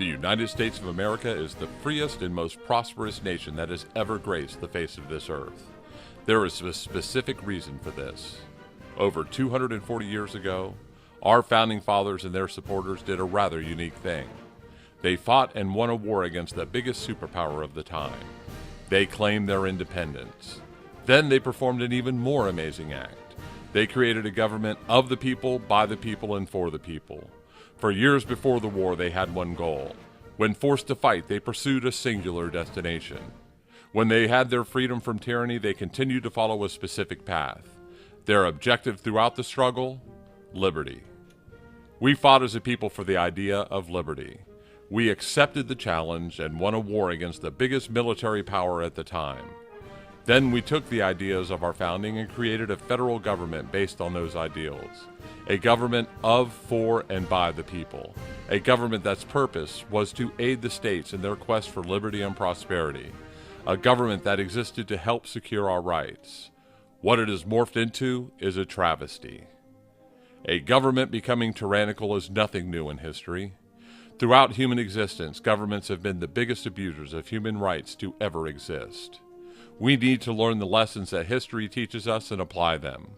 The United States of America is the freest and most prosperous nation that has ever graced the face of this earth. There is a specific reason for this. Over 240 years ago, our founding fathers and their supporters did a rather unique thing. They fought and won a war against the biggest superpower of the time. They claimed their independence. Then they performed an even more amazing act. They created a government of the people, by the people, and for the people. For years before the war, they had one goal. When forced to fight, they pursued a singular destination. When they had their freedom from tyranny, they continued to follow a specific path. Their objective throughout the struggle? Liberty. We fought as a people for the idea of liberty. We accepted the challenge and won a war against the biggest military power at the time. Then we took the ideas of our founding and created a federal government based on those ideals. A government of, for, and by the people. A government that's purpose was to aid the states in their quest for liberty and prosperity. A government that existed to help secure our rights. What it has morphed into is a travesty. A government becoming tyrannical is nothing new in history. Throughout human existence, governments have been the biggest abusers of human rights to ever exist. We need to learn the lessons that history teaches us and apply them.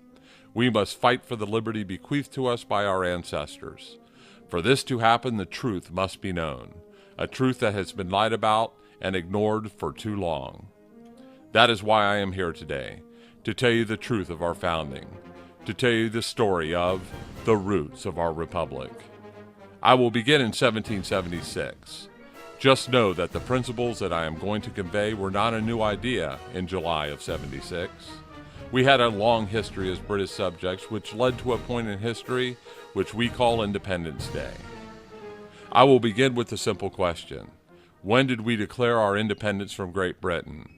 We must fight for the liberty bequeathed to us by our ancestors. For this to happen, the truth must be known, a truth that has been lied about and ignored for too long. That is why I am here today, to tell you the truth of our founding, to tell you the story of the roots of our republic. I will begin in 1776. Just know that the principles that I am going to convey were not a new idea in July of '76. We had a long history as British subjects, which led to a point in history which we call Independence Day. I will begin with the simple question: when did we declare our independence from Great Britain?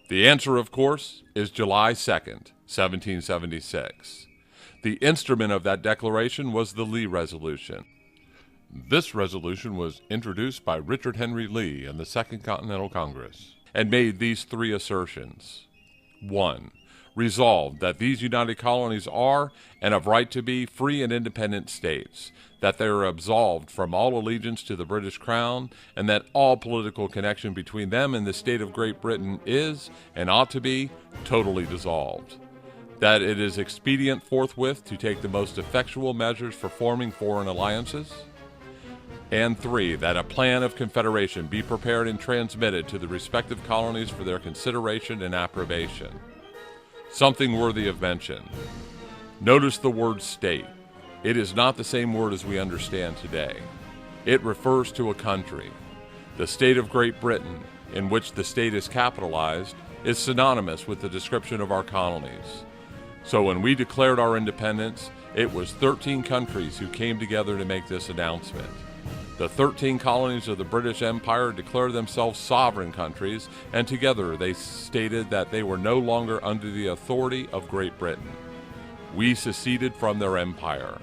The answer, of course, is July 2nd, 1776. The instrument of that declaration was the Lee Resolution. This resolution was introduced by Richard Henry Lee in the Second Continental Congress and made these three assertions. 1. Resolved that these united colonies are, and of right to be, free and independent states, that they are absolved from all allegiance to the British Crown, and that all political connection between them and the state of Great Britain is, and ought to be, totally dissolved. That it is expedient forthwith to take the most effectual measures for forming foreign alliances. And 3, that a plan of confederation be prepared and transmitted to the respective colonies for their consideration and approbation. Something worthy of mention. Notice the word state. It is not the same word as we understand today. It refers to a country. The state of Great Britain, in which the state is capitalized, is synonymous with the description of our colonies. So when we declared our independence, it was 13 countries who came together to make this announcement. The 13 colonies of the British Empire declared themselves sovereign countries, and together they stated that they were no longer under the authority of Great Britain. We seceded from their empire.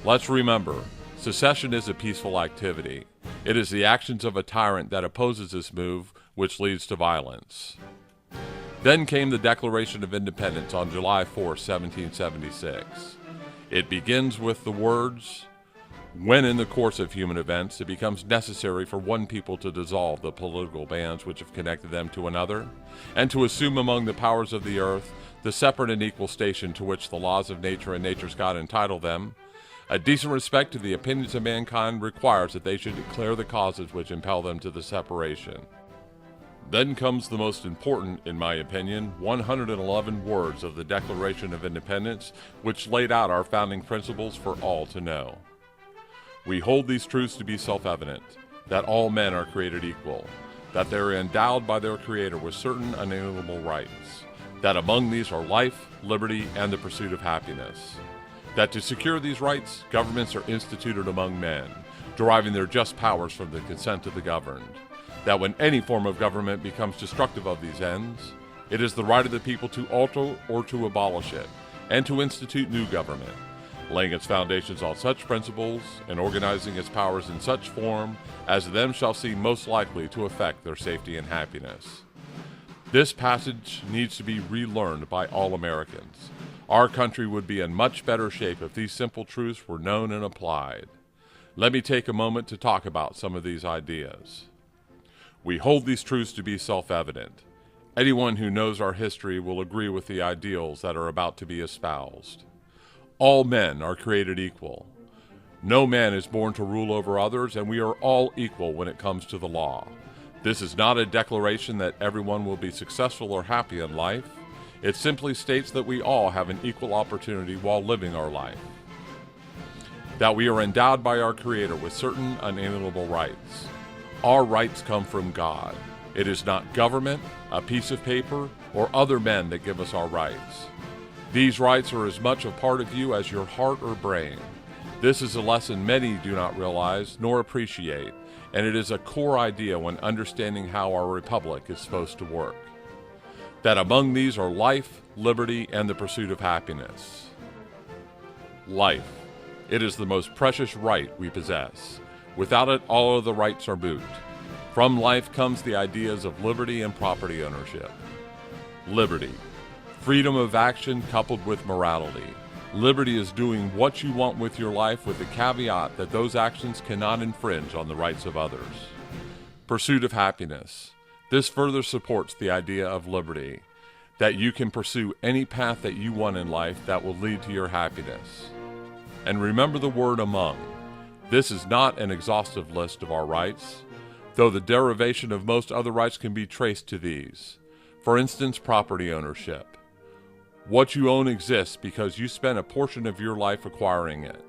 Let's remember, secession is a peaceful activity. It is the actions of a tyrant that opposes this move which leads to violence. Then came the Declaration of Independence on July 4, 1776. It begins with the words, "When in the course of human events it becomes necessary for one people to dissolve the political bands which have connected them to another, and to assume among the powers of the earth the separate and equal station to which the laws of nature and nature's God entitle them, a decent respect to the opinions of mankind requires that they should declare the causes which impel them to the separation." Then comes the most important, in my opinion, 111 words of the Declaration of Independence, which laid out our founding principles for all to know. We hold these truths to be self-evident, that all men are created equal, that they are endowed by their Creator with certain unalienable rights, that among these are life, liberty, and the pursuit of happiness, that to secure these rights, governments are instituted among men, deriving their just powers from the consent of the governed, that when any form of government becomes destructive of these ends, it is the right of the people to alter or to abolish it, and to institute new government, laying its foundations on such principles and organizing its powers in such form as them shall seem most likely to affect their safety and happiness. This passage needs to be relearned by all Americans. Our country would be in much better shape if these simple truths were known and applied. Let me take a moment to talk about some of these ideas. We hold these truths to be self-evident. Anyone who knows our history will agree with the ideals that are about to be espoused. All men are created equal. No man is born to rule over others, and we are all equal when it comes to the law. This is not a declaration that everyone will be successful or happy in life. It simply states that we all have an equal opportunity while living our life. That we are endowed by our Creator with certain unalienable rights. Our rights come from God. It is not government, a piece of paper, or other men that give us our rights. These rights are as much a part of you as your heart or brain. This is a lesson many do not realize nor appreciate, and it is a core idea when understanding how our republic is supposed to work. That among these are life, liberty, and the pursuit of happiness. Life. It is the most precious right we possess. Without it, all of the rights are moot. From life comes the ideas of liberty and property ownership. Liberty. Freedom of action coupled with morality. Liberty is doing what you want with your life with the caveat that those actions cannot infringe on the rights of others. Pursuit of happiness. This further supports the idea of liberty, that you can pursue any path that you want in life that will lead to your happiness. And remember the word among. This is not an exhaustive list of our rights, though the derivation of most other rights can be traced to these. For instance, property ownership. What you own exists because you spent a portion of your life acquiring it.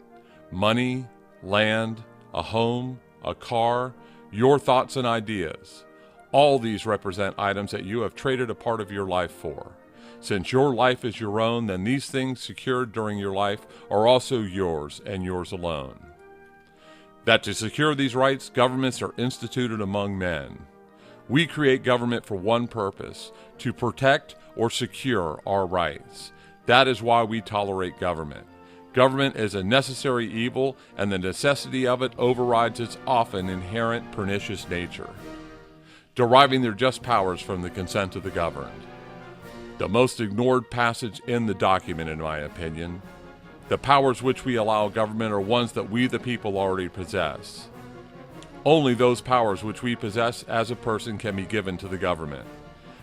Money, land, a home, a car, your thoughts and ideas. All these represent items that you have traded a part of your life for. Since your life is your own, then these things secured during your life are also yours and yours alone. That to secure these rights, governments are instituted among men. We create government for one purpose, to protect or secure our rights. That is why we tolerate government. Government is a necessary evil, and the necessity of it overrides its often inherent pernicious nature, deriving their just powers from the consent of the governed. The most ignored passage in the document, in my opinion. The powers which we allow government are ones that we the people already possess. Only those powers which we possess as a person can be given to the government.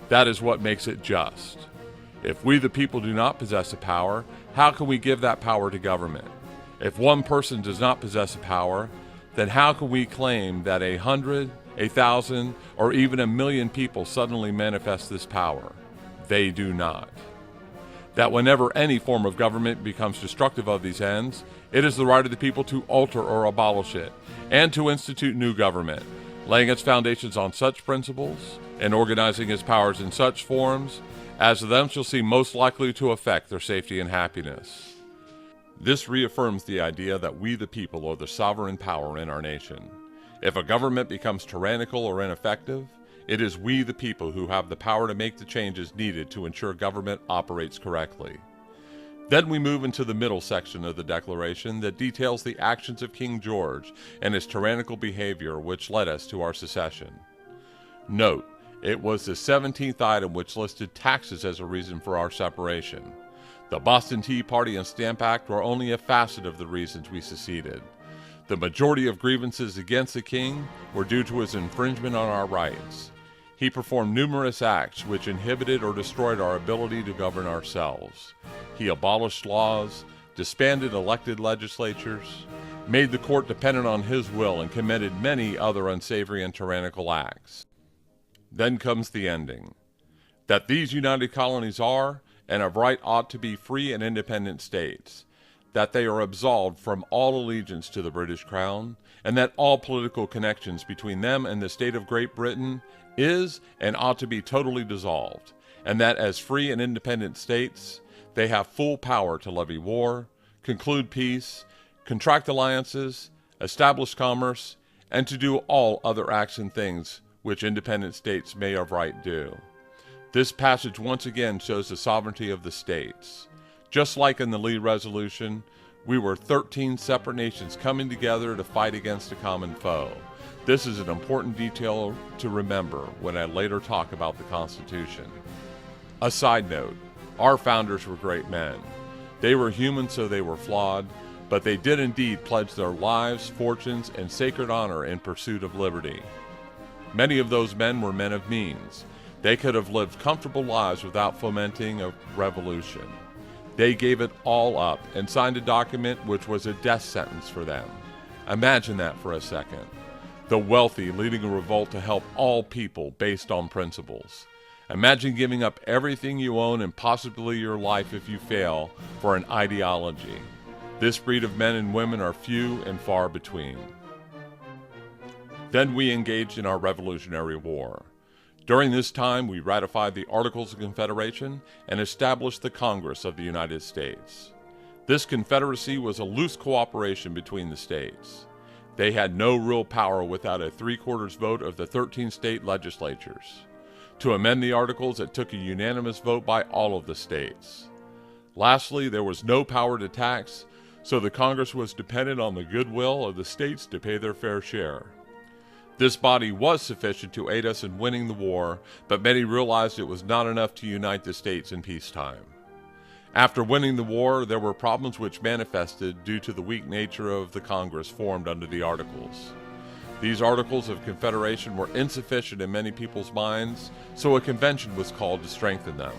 That is what makes it just. If we the people do not possess a power, how can we give that power to government? If one person does not possess a power, then how can we claim that 100, 1,000, or even 1,000,000 people suddenly manifest this power? They do not. That whenever any form of government becomes destructive of these ends, it is the right of the people to alter or abolish it, and to institute new government, laying its foundations on such principles, and organizing its powers in such forms, as them shall seem most likely to affect their safety and happiness. This reaffirms the idea that we the people are the sovereign power in our nation. If a government becomes tyrannical or ineffective, it is we the people who have the power to make the changes needed to ensure government operates correctly. Then we move into the middle section of the Declaration that details the actions of King George and his tyrannical behavior which led us to our secession. Note, it was the 17th item which listed taxes as a reason for our separation. The Boston Tea Party and Stamp Act were only a facet of the reasons we seceded. The majority of grievances against the king were due to his infringement on our rights. He performed numerous acts which inhibited or destroyed our ability to govern ourselves. He abolished laws, disbanded elected legislatures, made the court dependent on his will, and committed many other unsavory and tyrannical acts. Then comes the ending. That these united colonies are, and of right ought to be free and independent states. That they are absolved from all allegiance to the British Crown, and that all political connections between them and the state of Great Britain is and ought to be totally dissolved, and that as free and independent states, they have full power to levy war, conclude peace, contract alliances, establish commerce, and to do all other acts and things which independent states may of right do. This passage once again shows the sovereignty of the states. Just like in the Lee Resolution, we were 13 separate nations coming together to fight against a common foe. This is an important detail to remember when I later talk about the Constitution. A side note, our founders were great men. They were human, so they were flawed, but they did indeed pledge their lives, fortunes, and sacred honor in pursuit of liberty. Many of those men were men of means. They could have lived comfortable lives without fomenting a revolution. They gave it all up and signed a document which was a death sentence for them. Imagine that for a second. The wealthy leading a revolt to help all people based on principles. Imagine giving up everything you own and possibly your life if you fail for an ideology. This breed of men and women are few and far between. Then we engaged in our Revolutionary War. During this time, we ratified the Articles of Confederation and established the Congress of the United States. This confederacy was a loose cooperation between the states. They had no real power without a 3/4 vote of the 13 state legislatures. To amend the Articles, it took a unanimous vote by all of the states. Lastly, there was no power to tax, so the Congress was dependent on the goodwill of the states to pay their fair share. This body was sufficient to aid us in winning the war, but many realized it was not enough to unite the states in peacetime. After winning the war, there were problems which manifested due to the weak nature of the Congress formed under the Articles. These Articles of Confederation were insufficient in many people's minds, so a convention was called to strengthen them.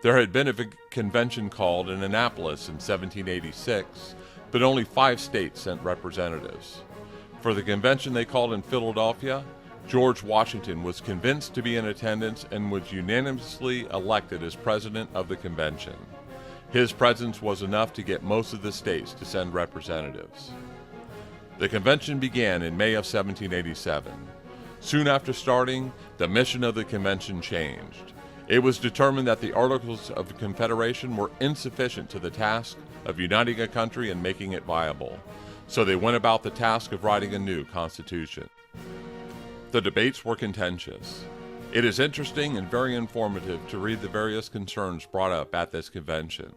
There had been a convention called in Annapolis in 1786, but only 5 states sent representatives. For the convention they called in Philadelphia, George Washington was convinced to be in attendance and was unanimously elected as president of the convention. His presence was enough to get most of the states to send representatives. The convention began in May of 1787. Soon after starting, the mission of the convention changed. It was determined that the Articles of Confederation were insufficient to the task of uniting a country and making it viable, so they went about the task of writing a new constitution. The debates were contentious. It is interesting and very informative to read the various concerns brought up at this convention.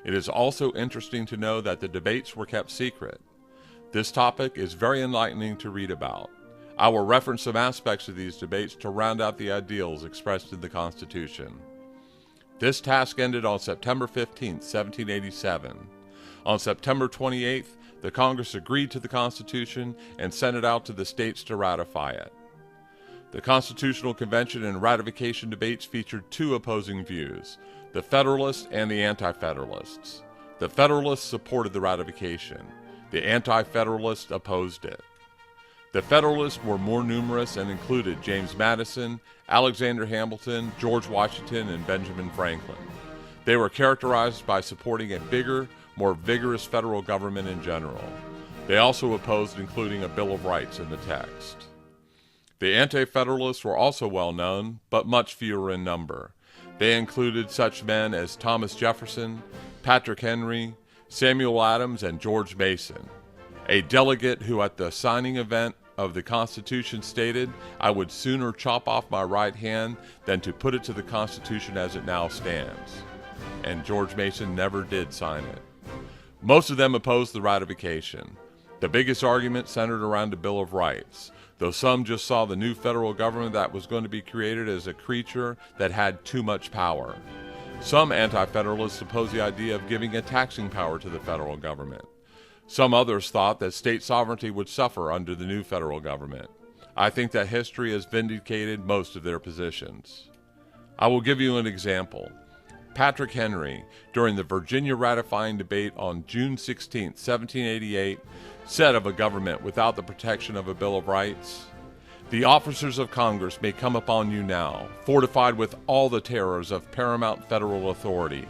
It is also interesting to know that the debates were kept secret. This topic is very enlightening to read about. I will reference some aspects of these debates to round out the ideals expressed in the Constitution. This task ended on September 15, 1787. On September 28th, the Congress agreed to the Constitution and sent it out to the states to ratify it. The Constitutional Convention and ratification debates featured 2 opposing views, the Federalists and the Anti-Federalists. The Federalists supported the ratification. The Anti-Federalists opposed it. The Federalists were more numerous and included James Madison, Alexander Hamilton, George Washington, and Benjamin Franklin. They were characterized by supporting a bigger, more vigorous federal government in general. They also opposed including a Bill of Rights in the text. The Anti-Federalists were also well known, but much fewer in number. They included such men as Thomas Jefferson, Patrick Henry, Samuel Adams, and George Mason. A delegate who at the signing event of the Constitution stated, "I would sooner chop off my right hand than to put it to the Constitution as it now stands." And George Mason never did sign it. Most of them opposed the ratification. The biggest argument centered around the Bill of Rights, though some just saw the new federal government that was going to be created as a creature that had too much power. Some anti-federalists opposed the idea of giving a taxing power to the federal government. Some others thought that state sovereignty would suffer under the new federal government. I think that history has vindicated most of their positions. I will give you an example. Patrick Henry, during the Virginia ratifying debate on June 16, 1788, said of a government without the protection of a Bill of Rights, "The officers of Congress may come upon you now, fortified with all the terrors of paramount federal authority.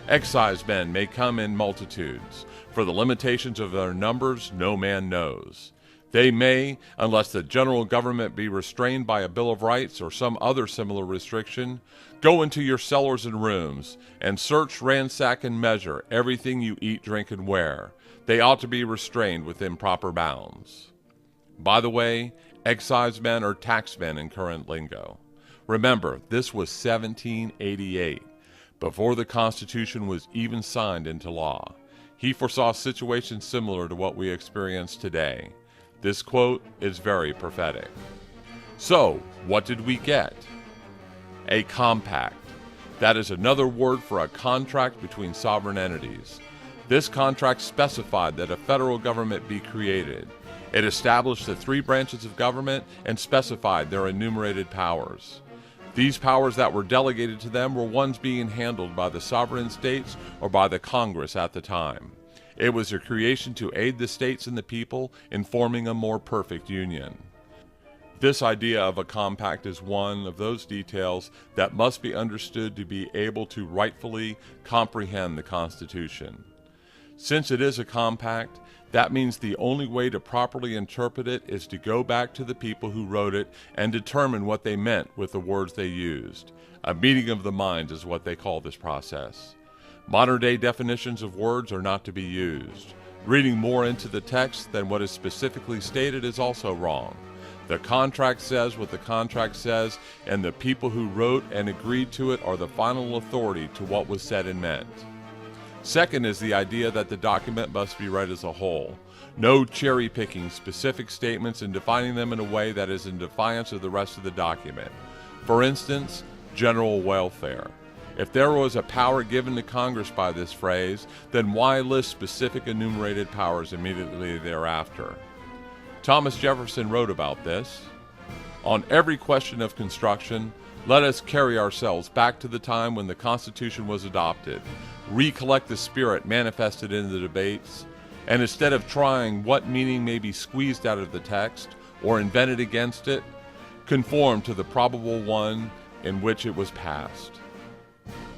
Excise men may come in multitudes. For the limitations of their numbers no man knows. They may, unless the general government be restrained by a Bill of Rights or some other similar restriction, go into your cellars and rooms, and search, ransack, and measure everything you eat, drink, and wear. They ought to be restrained within proper bounds." By the way, excise men are tax men in current lingo. Remember, this was 1788, before the Constitution was even signed into law. He foresaw situations similar to what we experience today. This quote is very prophetic. So, what did we get? A compact. That is another word for a contract between sovereign entities. This contract specified that a federal government be created. It established the three branches of government and specified their enumerated powers. These powers that were delegated to them were ones being handled by the sovereign states or by the Congress at the time. It was a creation to aid the states and the people in forming a more perfect union. This idea of a compact is one of those details that must be understood to be able to rightfully comprehend the Constitution. Since it is a compact, that means the only way to properly interpret it is to go back to the people who wrote it and determine what they meant with the words they used. A meeting of the minds is what they call this process. Modern-day definitions of words are not to be used. Reading more into the text than what is specifically stated is also wrong. The contract says what the contract says, and the people who wrote and agreed to it are the final authority to what was said and meant. Second is the idea that the document must be read as a whole. No cherry-picking specific statements and defining them in a way that is in defiance of the rest of the document. For instance, general welfare. If there was a power given to Congress by this phrase, then why list specific enumerated powers immediately thereafter? Thomas Jefferson wrote about this. On every question of construction, let us carry ourselves back to the time when the Constitution was adopted, recollect the spirit manifested in the debates, and instead of trying what meaning may be squeezed out of the text or invented against it, conform to the probable one in which it was passed.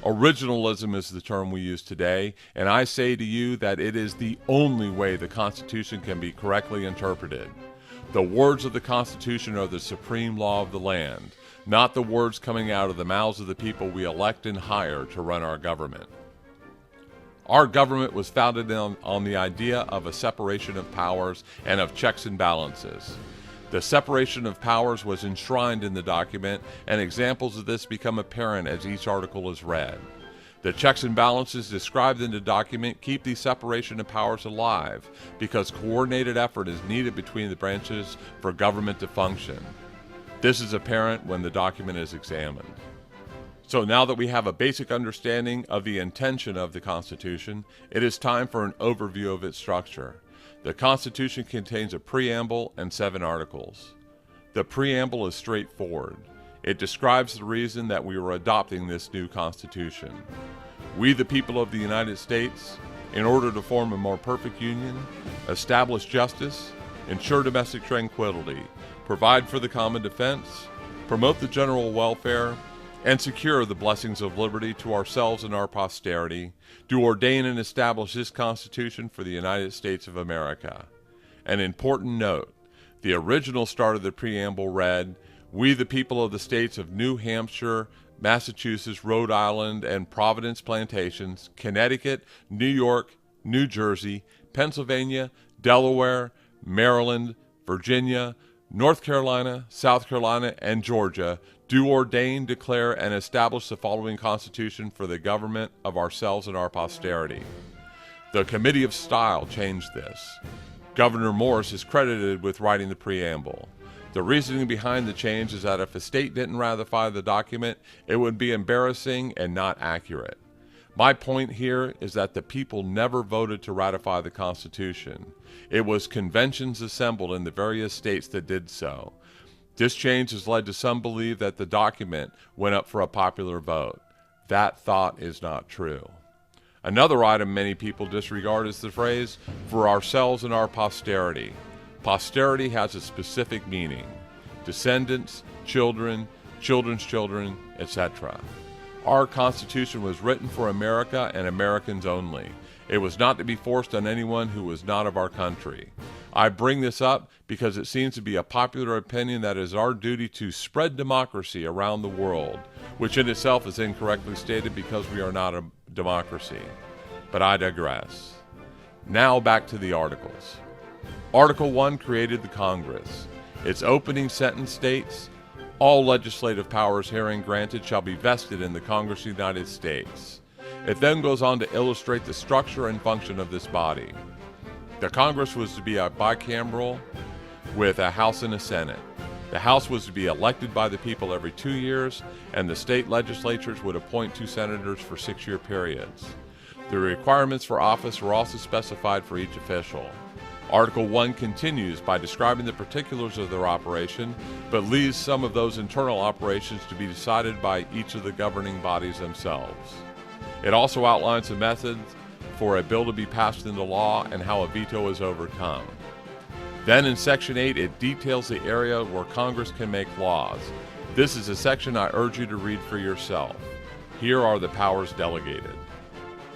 Originalism is the term we use today, and I say to you that it is the only way the Constitution can be correctly interpreted. The words of the Constitution are the supreme law of the land, not the words coming out of the mouths of the people we elect and hire to run our government. Our government was founded on the idea of a separation of powers and of checks and balances. The separation of powers was enshrined in the document, and examples of this become apparent as each article is read. The checks and balances described in the document keep the separation of powers alive because coordinated effort is needed between the branches for government to function. This is apparent when the document is examined. So now that we have a basic understanding of the intention of the Constitution, it is time for an overview of its structure. The Constitution contains a preamble and 7 articles. The preamble is straightforward. It describes the reason that we are adopting this new Constitution. We, the people of the United States, in order to form a more perfect union, establish justice, ensure domestic tranquility, provide for the common defense, promote the general welfare, and secure the blessings of liberty to ourselves and our posterity, do ordain and establish this Constitution for the United States of America. An important note, the original start of the preamble read, "We, the people of the states of New Hampshire, Massachusetts, Rhode Island, and Providence Plantations, Connecticut, New York, New Jersey, Pennsylvania, Delaware, Maryland, Virginia, North Carolina, South Carolina, and Georgia, do ordain, declare, and establish the following Constitution for the government of ourselves and our posterity." The Committee of Style changed this. Governor Morris is credited with writing the preamble. The reasoning behind the change is that if a state didn't ratify the document, it would be embarrassing and not accurate. My point here is that the people never voted to ratify the Constitution. It was conventions assembled in the various states that did so. This change has led to some believe that the document went up for a popular vote. That thought is not true. Another item many people disregard is the phrase, "for ourselves and our posterity." Posterity has a specific meaning: descendants, children, children's children, etc. Our Constitution was written for America and Americans only. It was not to be forced on anyone who was not of our country. I bring this up because it seems to be a popular opinion that it is our duty to spread democracy around the world, which in itself is incorrectly stated because we are not a democracy. But I digress. Now back to the articles. Article 1 created the Congress. Its opening sentence states, "All legislative powers herein granted shall be vested in the Congress of the United States." It then goes on to illustrate the structure and function of this body. The Congress was to be a bicameral with a House and a Senate. The House was to be elected by the people every 2 years, and the state legislatures would appoint 2 senators for 6-year periods. The requirements for office were also specified for each official. Article 1 continues by describing the particulars of their operation, but leaves some of those internal operations to be decided by each of the governing bodies themselves. It also outlines the methods for a bill to be passed into law and how a veto is overcome. Then in Section 8, it details the area where Congress can make laws. This is a section I urge you to read for yourself. Here are the powers delegated.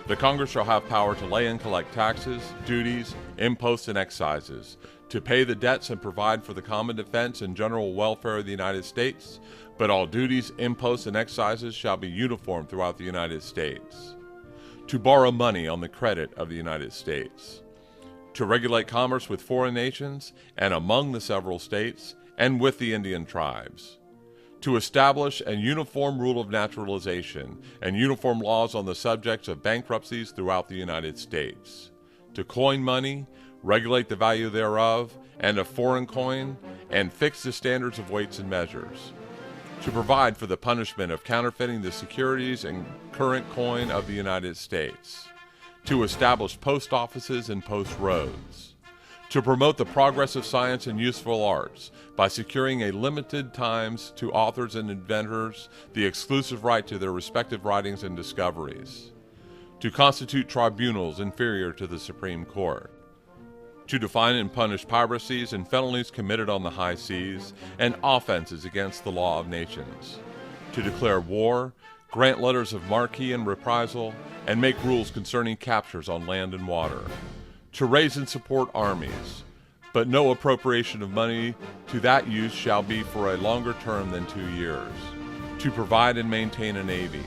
The Congress shall have power to lay and collect taxes, duties, imposts, and excises, to pay the debts and provide for the common defense and general welfare of the United States, but all duties, imposts, and excises shall be uniform throughout the United States. To borrow money on the credit of the United States. To regulate commerce with foreign nations and among the several states and with the Indian tribes. To establish a uniform rule of naturalization and uniform laws on the subjects of bankruptcies throughout the United States. To coin money, regulate the value thereof, and of foreign coin, and fix the standards of weights and measures. To provide for the punishment of counterfeiting the securities and current coin of the United States. To establish post offices and post roads. To promote the progress of science and useful arts by securing a limited times to authors and inventors the exclusive right to their respective writings and discoveries. To constitute tribunals inferior to the Supreme Court. To define and punish piracies and felonies committed on the high seas and offenses against the law of nations. To declare war, grant letters of marque and reprisal, and make rules concerning captures on land and water. To raise and support armies, but no appropriation of money to that use shall be for a longer term than 2 years. To provide and maintain a navy.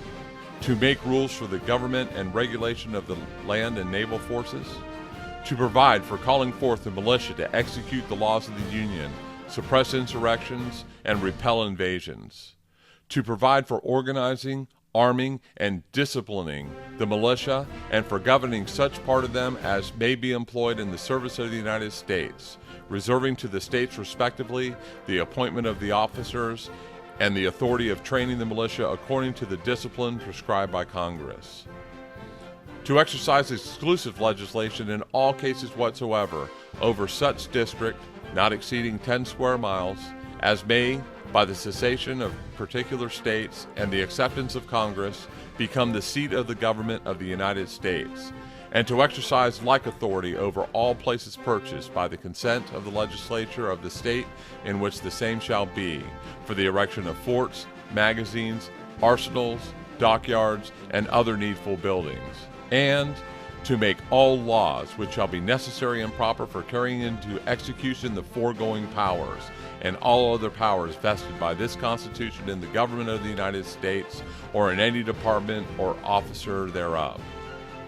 To make rules for the government and regulation of the land and naval forces. To provide for calling forth the militia to execute the laws of the Union, suppress insurrections, and repel invasions. To provide for organizing, arming, and disciplining the militia, and for governing such part of them as may be employed in the service of the United States, reserving to the states respectively the appointment of the officers and the authority of training the militia according to the discipline prescribed by Congress. To exercise exclusive legislation in all cases whatsoever over such district, not exceeding 10 square miles, as may, by the cessation of particular states and the acceptance of Congress, become the seat of the government of the United States, and to exercise like authority over all places purchased by the consent of the legislature of the state in which the same shall be, for the erection of forts, magazines, arsenals, dockyards, and other needful buildings, and to make all laws which shall be necessary and proper for carrying into execution the foregoing powers, and all other powers vested by this Constitution in the government of the United States, or in any department or officer thereof.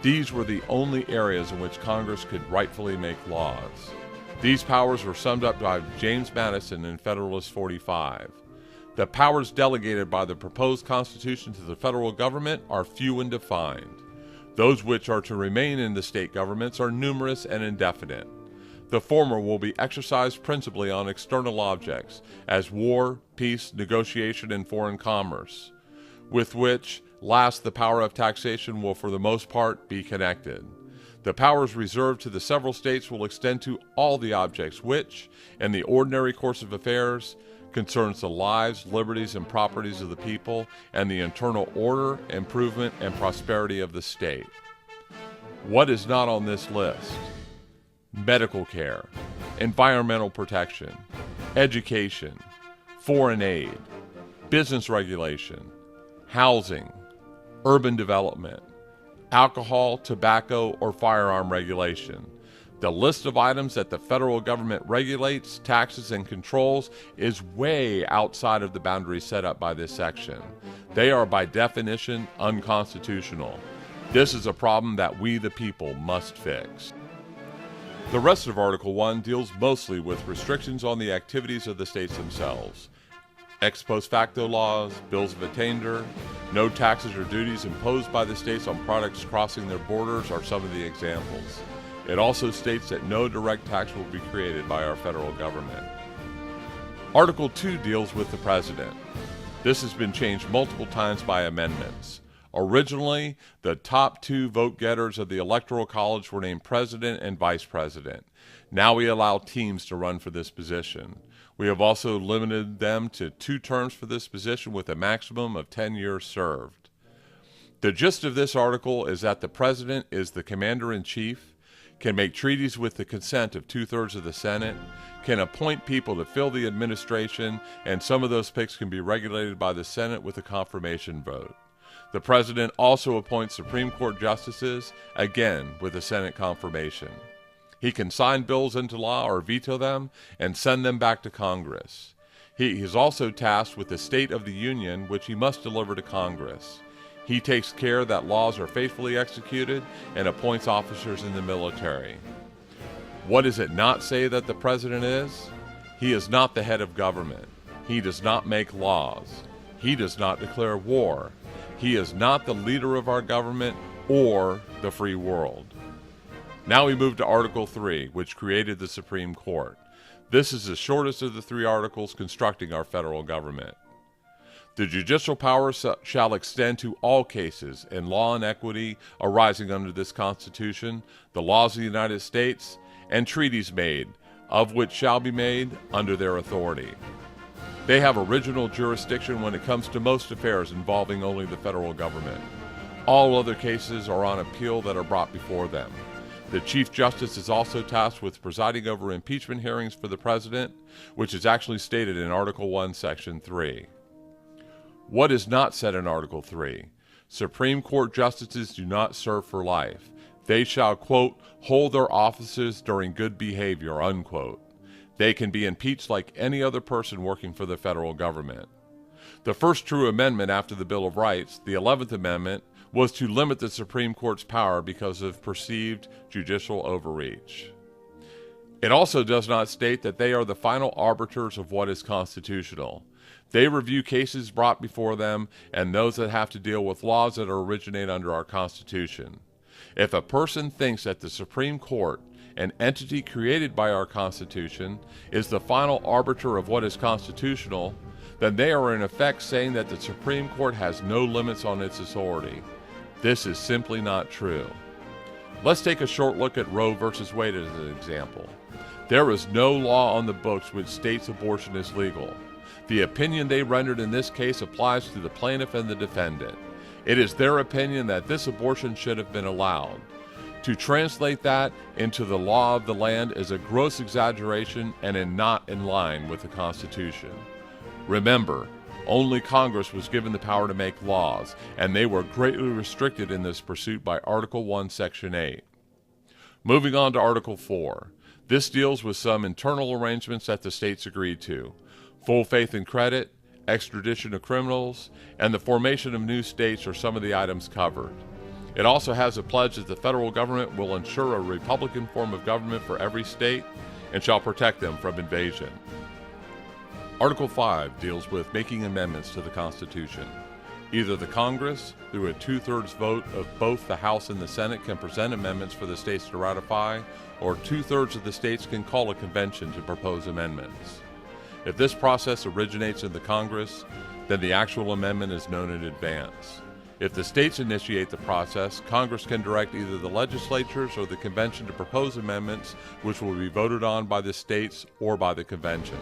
These were the only areas in which Congress could rightfully make laws. These powers were summed up by James Madison in Federalist 45. The powers delegated by the proposed Constitution to the federal government are few and defined. Those which are to remain in the state governments are numerous and indefinite. The former will be exercised principally on external objects, as war, peace, negotiation, and foreign commerce, with which last the power of taxation will for the most part be connected. The powers reserved to the several states will extend to all the objects which, in the ordinary course of affairs, concerns the lives, liberties, and properties of the people, and the internal order, improvement, and prosperity of the state. What is not on this list? Medical care, environmental protection, education, foreign aid, business regulation, housing, urban development, alcohol, tobacco, or firearm regulation. The list of items that the federal government regulates, taxes, and controls is way outside of the boundaries set up by this section. They are by definition unconstitutional. This is a problem that we the people must fix. The rest of Article 1 deals mostly with restrictions on the activities of the states themselves. Ex post facto laws, bills of attainder, no taxes or duties imposed by the states on products crossing their borders are some of the examples. It also states that no direct tax will be created by our federal government. Article 2 deals with the President. This has been changed multiple times by amendments. Originally, the top 2 vote getters of the Electoral College were named president and vice president. Now we allow teams to run for this position. We have also limited them to 2 terms for this position with a maximum of 10 years served. The gist of this article is that the president is the commander-in-chief, can make treaties with the consent of 2/3 of the Senate, can appoint people to fill the administration, and some of those picks can be regulated by the Senate with a confirmation vote. The president also appoints Supreme Court justices, again with a Senate confirmation. He can sign bills into law or veto them and send them back to Congress. He is also tasked with the State of the Union, which he must deliver to Congress. He takes care that laws are faithfully executed and appoints officers in the military. What does it not say that the president is? He is not the head of government. He does not make laws. He does not declare war. He is not the leader of our government or the free world. Now we move to Article 3, which created the Supreme Court. This is the shortest of the 3 articles constructing our federal government. The judicial power shall extend to all cases in law and equity arising under this Constitution, the laws of the United States, and treaties made, of which shall be made under their authority. They have original jurisdiction when it comes to most affairs involving only the federal government. All other cases are on appeal that are brought before them. The Chief Justice is also tasked with presiding over impeachment hearings for the President, which is actually stated in Article 1, Section 3. What is not said in Article 3? Supreme Court justices do not serve for life. They shall, quote, hold their offices during good behavior, unquote. They can be impeached like any other person working for the federal government. The first true amendment after the Bill of Rights, the 11th Amendment, was to limit the Supreme Court's power because of perceived judicial overreach. It also does not state that they are the final arbiters of what is constitutional. They review cases brought before them and those that have to deal with laws that originate under our Constitution. If a person thinks that the Supreme Court, an entity created by our Constitution, is the final arbiter of what is constitutional, then they are in effect saying that the Supreme Court has no limits on its authority. This is simply not true. Let's take a short look at Roe v. Wade as an example. There is no law on the books which states abortion is legal. The opinion they rendered in this case applies to the plaintiff and the defendant. It is their opinion that this abortion should have been allowed. To translate that into the law of the land is a gross exaggeration and not in line with the Constitution. Remember, only Congress was given the power to make laws, and they were greatly restricted in this pursuit by Article 1, Section 8. Moving on to Article 4. This deals with some internal arrangements that the states agreed to. Full faith and credit, extradition of criminals, and the formation of new states are some of the items covered. It also has a pledge that the federal government will ensure a Republican form of government for every state and shall protect them from invasion. Article 5 deals with making amendments to the Constitution. Either the Congress, through a 2/3 vote of both the House and the Senate, can present amendments for the states to ratify, or 2/3 of the states can call a convention to propose amendments. If this process originates in the Congress, then the actual amendment is known in advance. If the states initiate the process, Congress can direct either the legislatures or the convention to propose amendments which will be voted on by the states or by the conventions.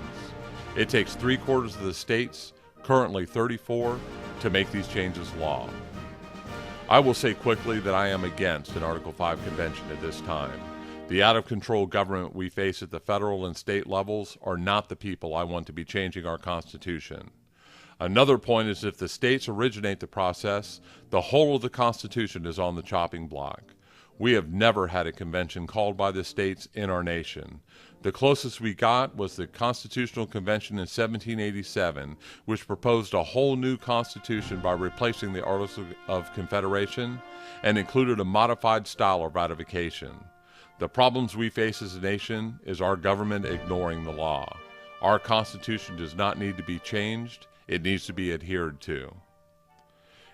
It takes 3/4 of the states, currently 34, to make these changes law. I will say quickly that I am against an Article 5 convention at this time. The out-of-control government we face at the federal and state levels are not the people I want to be changing our Constitution. Another point is if the states originate the process, the whole of the Constitution is on the chopping block. We have never had a convention called by the states in our nation. The closest we got was the Constitutional Convention in 1787, which proposed a whole new constitution by replacing the Articles of Confederation and included a modified style of ratification. The problems we face as a nation is our government ignoring the law. Our Constitution does not need to be changed. It needs to be adhered to.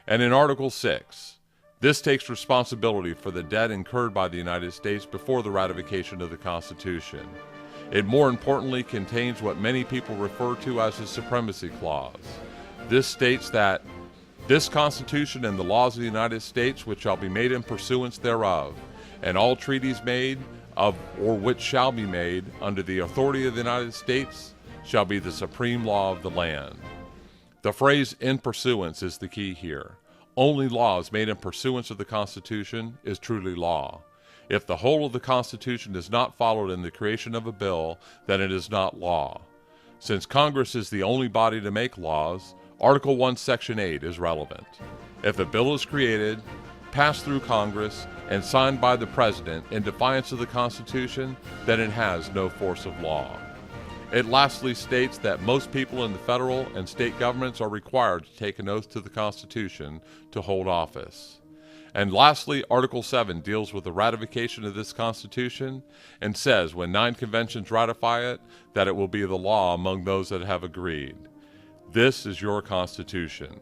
And in Article 6, this takes responsibility for the debt incurred by the United States before the ratification of the Constitution. It more importantly contains what many people refer to as the Supremacy Clause. This states that This Constitution and the laws of the United States, which shall be made in pursuance thereof, and all treaties made of or which shall be made under the authority of the United States shall be the supreme law of the land. The phrase in pursuance is the key here. Only laws made in pursuance of the Constitution is truly law. If the whole of the Constitution is not followed in the creation of a bill, then it is not law. Since Congress is the only body to make laws, Article 1, Section 8 is relevant. If a bill is created, passed through Congress, and signed by the President in defiance of the Constitution, then it has no force of law. It lastly states that most people in the federal and state governments are required to take an oath to the Constitution to hold office. And lastly, Article 7 deals with the ratification of this Constitution and says when 9 conventions ratify it, that it will be the law among those that have agreed. This is your Constitution.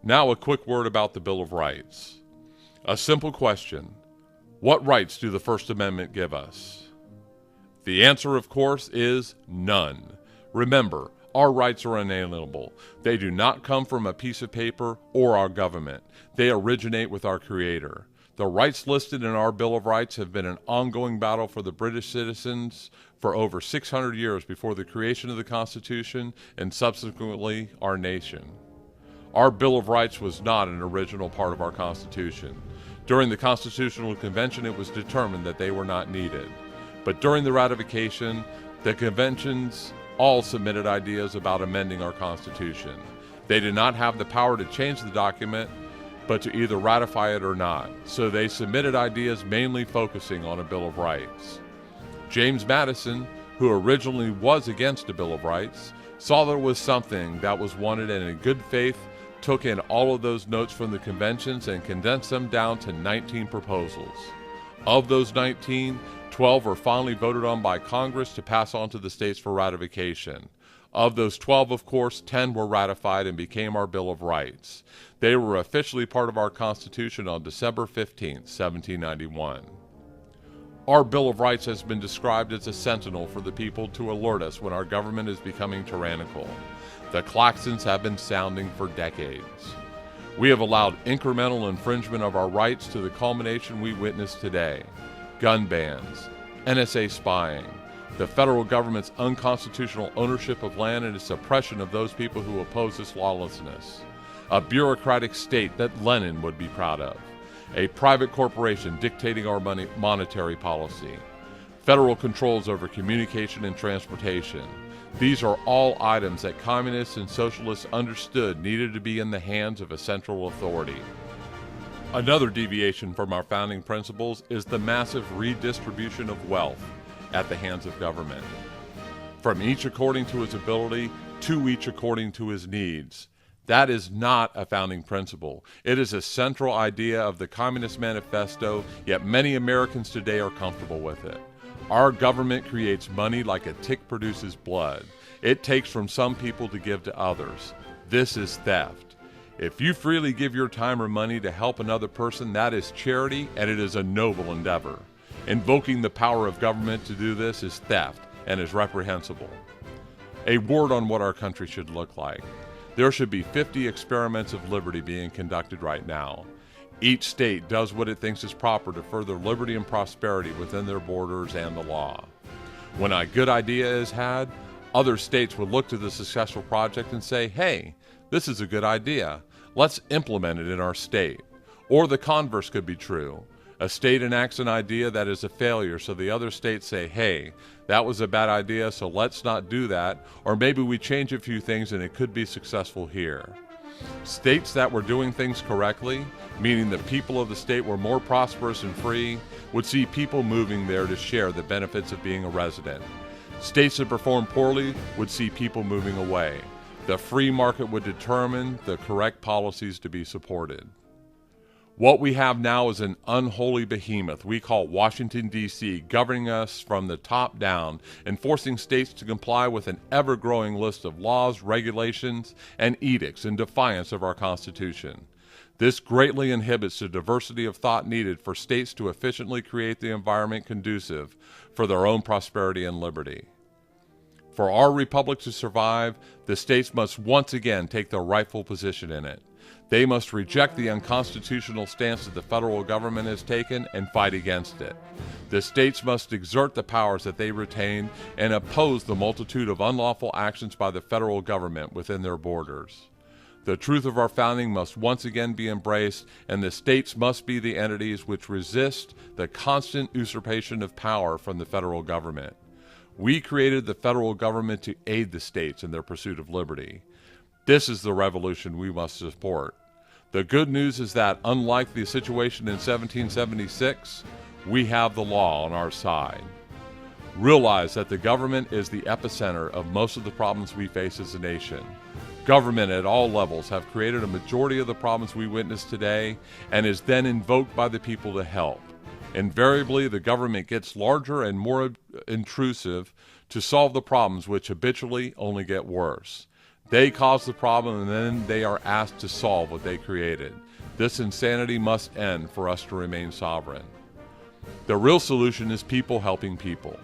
Now a quick word about the Bill of Rights. A simple question. What rights do the First Amendment give us? The answer, of course, is none. Remember, our rights are inalienable. They do not come from a piece of paper or our government. They originate with our Creator. The rights listed in our Bill of Rights have been an ongoing battle for the British citizens for over 600 years before the creation of the Constitution and subsequently our nation. Our Bill of Rights was not an original part of our Constitution. During the Constitutional Convention, it was determined that they were not needed. But during the ratification, the conventions all submitted ideas about amending our Constitution. They did not have the power to change the document, but to either ratify it or not. So they submitted ideas mainly focusing on a Bill of Rights. James Madison, who originally was against a Bill of Rights, saw there was something that was wanted and in good faith took in all of those notes from the conventions and condensed them down to 19 proposals. Of those 19, 12 were finally voted on by Congress to pass on to the states for ratification. Of those 12, of course, 10 were ratified and became our Bill of Rights. They were officially part of our Constitution on December 15, 1791. Our Bill of Rights has been described as a sentinel for the people to alert us when our government is becoming tyrannical. The claxons have been sounding for decades. We have allowed incremental infringement of our rights to the culmination we witness today. Gun bans, NSA spying, the federal government's unconstitutional ownership of land and its suppression of those people who oppose this lawlessness, a bureaucratic state that Lenin would be proud of, a private corporation dictating our monetary policy, federal controls over communication and transportation. These are all items that communists and socialists understood needed to be in the hands of a central authority. Another deviation from our founding principles is the massive redistribution of wealth at the hands of government. From each according to his ability, to each according to his needs. That is not a founding principle. It is a central idea of the Communist Manifesto, yet many Americans today are comfortable with it. Our government creates money like a tick produces blood. It takes from some people to give to others. This is theft. If you freely give your time or money to help another person, that is charity, and it is a noble endeavor. Invoking the power of government to do this is theft and is reprehensible. A word on what our country should look like. There should be 50 experiments of liberty being conducted right now. Each state does what it thinks is proper to further liberty and prosperity within their borders and the law. When a good idea is had, other states would look to the successful project and say, hey, this is a good idea. Let's implement it in our state. Or the converse could be true. A state enacts an idea that is a failure, so the other states say, hey, that was a bad idea, so let's not do that, or maybe we change a few things and it could be successful here. States that were doing things correctly, meaning the people of the state were more prosperous and free, would see people moving there to share the benefits of being a resident. States that performed poorly would see people moving away. The free market would determine the correct policies to be supported. What we have now is an unholy behemoth we call Washington, D.C., governing us from the top down and forcing states to comply with an ever-growing list of laws, regulations, and edicts in defiance of our Constitution. This greatly inhibits the diversity of thought needed for states to efficiently create the environment conducive for their own prosperity and liberty. For our republic to survive, the states must once again take their rightful position in it. They must reject the unconstitutional stance that the federal government has taken and fight against it. The states must exert the powers that they retain and oppose the multitude of unlawful actions by the federal government within their borders. The truth of our founding must once again be embraced, and the states must be the entities which resist the constant usurpation of power from the federal government. We created the federal government to aid the states in their pursuit of liberty. This is the revolution we must support. The good news is that, unlike the situation in 1776, we have the law on our side. Realize that the government is the epicenter of most of the problems we face as a nation. Government at all levels have created a majority of the problems we witness today and is then invoked by the people to help. Invariably, the government gets larger and more intrusive to solve the problems, which habitually only get worse. They cause the problem and then they are asked to solve what they created. This insanity must end for us to remain sovereign. The real solution is people helping people.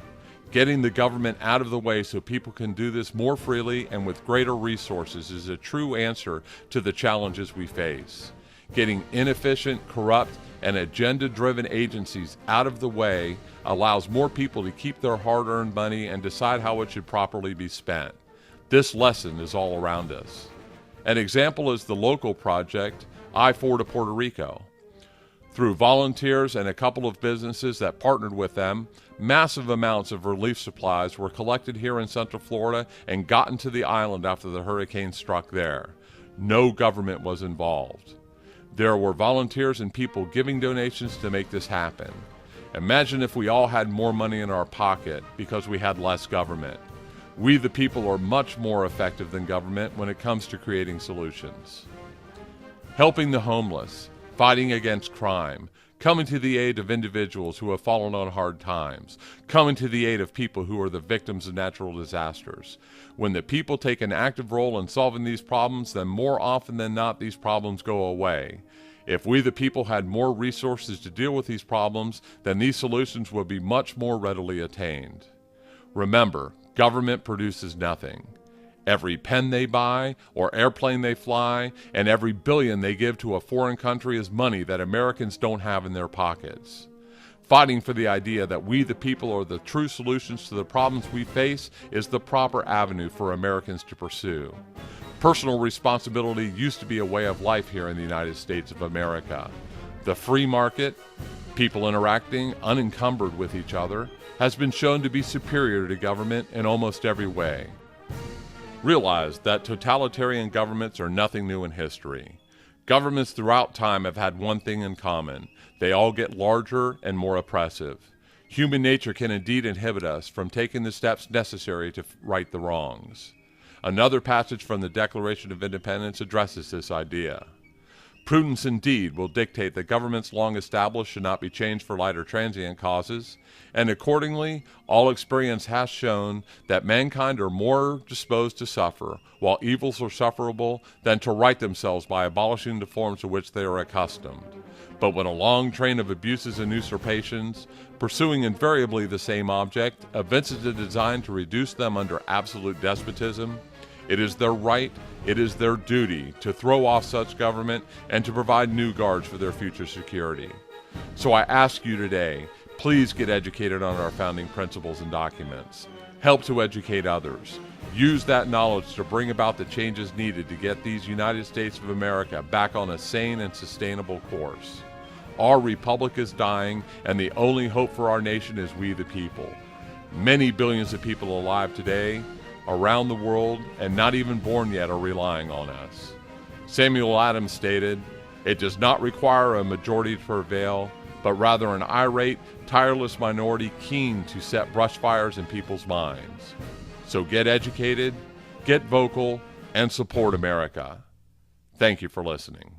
Getting the government out of the way so people can do this more freely and with greater resources is a true answer to the challenges we face. Getting inefficient, corrupt, and agenda-driven agencies out of the way allows more people to keep their hard-earned money and decide how it should properly be spent. This lesson is all around us. An example is the local project, I-4 to Puerto Rico. Through volunteers and a couple of businesses that partnered with them, massive amounts of relief supplies were collected here in Central Florida and gotten to the island after the hurricane struck there. No government was involved. There were volunteers and people giving donations to make this happen. Imagine if we all had more money in our pocket because we had less government. We, the people, are much more effective than government when it comes to creating solutions. Helping the homeless, fighting against crime, coming to the aid of individuals who have fallen on hard times, coming to the aid of people who are the victims of natural disasters. When the people take an active role in solving these problems, then more often than not these problems go away. If we, the people, had more resources to deal with these problems, then these solutions would be much more readily attained. Remember, government produces nothing. Every pen they buy or airplane they fly and every billion they give to a foreign country is money that Americans don't have in their pockets. Fighting for the idea that we, the people, are the true solutions to the problems we face is the proper avenue for Americans to pursue. Personal responsibility used to be a way of life here in the United States of America. The free market, people interacting unencumbered with each other, has been shown to be superior to government in almost every way. Realize that totalitarian governments are nothing new in history. Governments throughout time have had one thing in common. They all get larger and more oppressive. Human nature can indeed inhibit us from taking the steps necessary to right the wrongs. Another passage from the Declaration of Independence addresses this idea. Prudence indeed will dictate that governments long established should not be changed for light or transient causes, and accordingly, all experience has shown that mankind are more disposed to suffer, while evils are sufferable, than to right themselves by abolishing the forms to which they are accustomed. But when a long train of abuses and usurpations, pursuing invariably the same object, evinces a design to reduce them under absolute despotism, it is their right, it is their duty to throw off such government and to provide new guards for their future security. So I ask you today, please get educated on our founding principles and documents. Help to educate others. Use that knowledge to bring about the changes needed to get these United States of America back on a sane and sustainable course. Our republic is dying, and the only hope for our nation is we the people. Many billions of people alive today around the world and not even born yet are relying on us. Samuel Adams stated, "It does not require a majority to prevail, but rather an irate, tireless minority keen to set brush fires in people's minds." So get educated, get vocal, and support America. Thank you for listening.